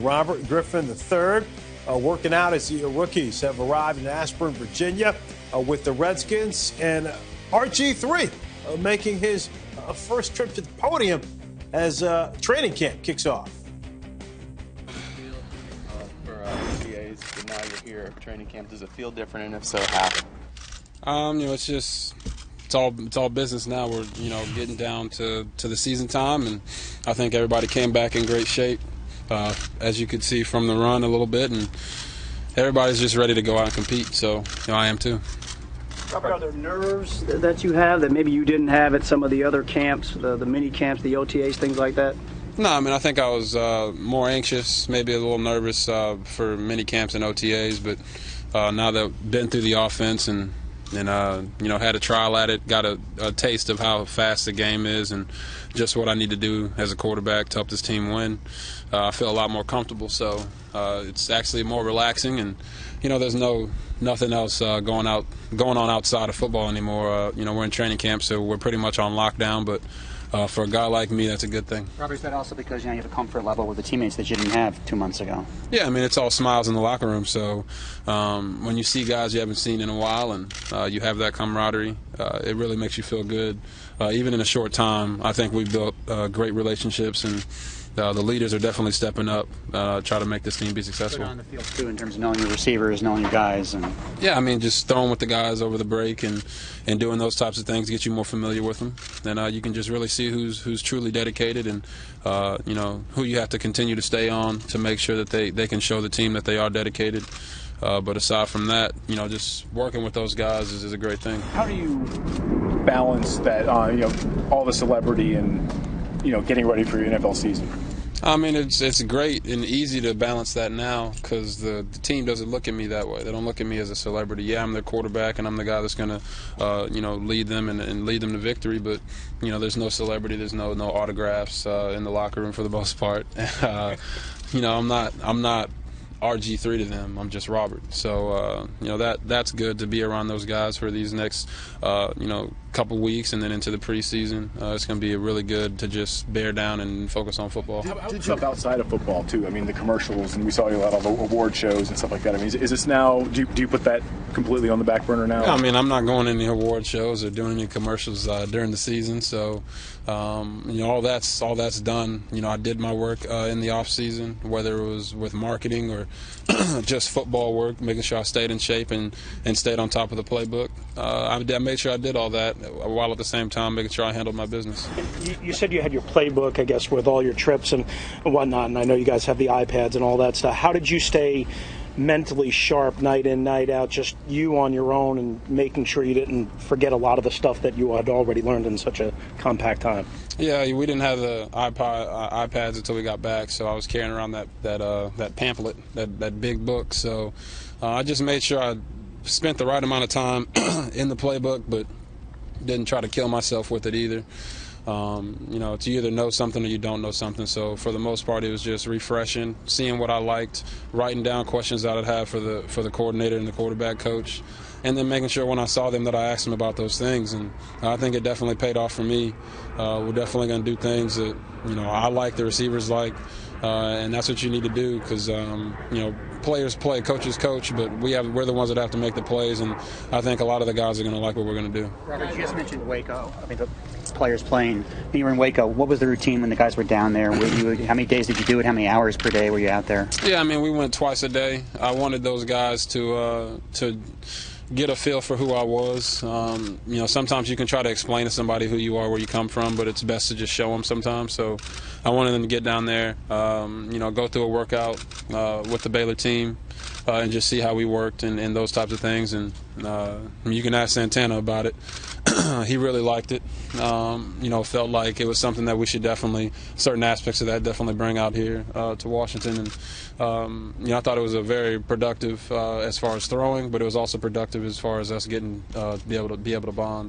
Robert Griffin III working out as the rookies have arrived in Ashburn, Virginia with the Redskins, and RG3 making his first trip to the podium as training camp kicks off. For OTAs, but now you're here at training camp. Does it feel different, and if so, how? It's all business now. We're getting down to the season time, and I think everybody came back in great shape. As you could see from the run a little bit, and everybody's just ready to go out and compete, so I am too. Robert, are there nerves that you have that maybe you didn't have at some of the other camps, the mini camps, the OTAs, things like that? No, I think I was more anxious, maybe a little nervous for mini camps and OTAs, but now that I've been through the offense and had a trial at it, got a taste of how fast the game is and just what I need to do as a quarterback to help this team win. I feel a lot more comfortable, so it's actually more relaxing, and there's nothing else going on outside of football anymore. We're in training camp, so we're pretty much on lockdown, but for a guy like me, that's a good thing. Robert, is that also because you have a comfort level with the teammates that you didn't have 2 months ago? Yeah, it's all smiles in the locker room. So when you see guys you haven't seen in a while and you have that camaraderie, it really makes you feel good. Even in a short time, I think we've built great relationships, and the leaders are definitely stepping up, try to make this team be successful. Put on the field too, in terms of knowing your receivers, knowing your guys, and just throwing with the guys over the break and doing those types of things to get you more familiar with them. Then you can just really see who's truly dedicated, and who you have to continue to stay on to make sure that they can show the team that they are dedicated. But aside from that, just working with those guys is a great thing. How do you balance that, all the celebrity and getting ready for your NFL season? It's great and easy to balance that now because the team doesn't look at me that way. They don't look at me as a celebrity. Yeah, I'm their quarterback and I'm the guy that's going to, lead them and lead them to victory. But there's no celebrity. There's no autographs in the locker room for the most part. I'm not RG3 to them. I'm just Robert. So that's good to be around those guys for these next couple weeks and then into the preseason. It's going to be really good to just bear down and focus on football. Did you outside of football too? The commercials, and we saw you a lot of award shows and stuff like that. Is this now? Do you put that completely on the back burner now? I'm not going to any award shows or doing any commercials during the season. So all that's done. I did my work in the off season, whether it was with marketing or just football work, making sure I stayed in shape and stayed on top of the playbook. I made sure I did all that while at the same time making sure I handled my business. You said you had your playbook, I guess, with all your trips and whatnot, and I know you guys have the iPads and all that stuff. How did you stay mentally sharp night in, night out, just you on your own and making sure you didn't forget a lot of the stuff that you had already learned in such a compact time? Yeah, we didn't have the iPads until we got back, so I was carrying around that pamphlet, that big book. So I just made sure I spent the right amount of time in the playbook, but didn't try to kill myself with it either. It's you either know something or you don't know something. So for the most part, it was just refreshing, seeing what I liked, writing down questions that I'd have for the coordinator and the quarterback coach, and then making sure when I saw them that I asked them about those things. And I think it definitely paid off for me. We're definitely going to do things that I like, the receivers like, and that's what you need to do because players play, coaches coach, but we're the ones that have to make the plays, and I think a lot of the guys are going to like what we're going to do. Robert, you just mentioned Waco. The players playing. When you were in Waco, what was the routine when the guys were down there? How many days did you do it? How many hours per day were you out there? Yeah, we went twice a day. I wanted those guys to get a feel for who I was. Sometimes you can try to explain to somebody who you are, where you come from, but it's best to just show them sometimes. So I wanted them to get down there, go through a workout with the Baylor team and just see how we worked and those types of things. And you can ask Santana about it. He really liked it. Felt like it was something that we should certain aspects of that definitely bring out here to Washington. And I thought it was a very productive as far as throwing, but it was also productive as far as us getting be able to bond.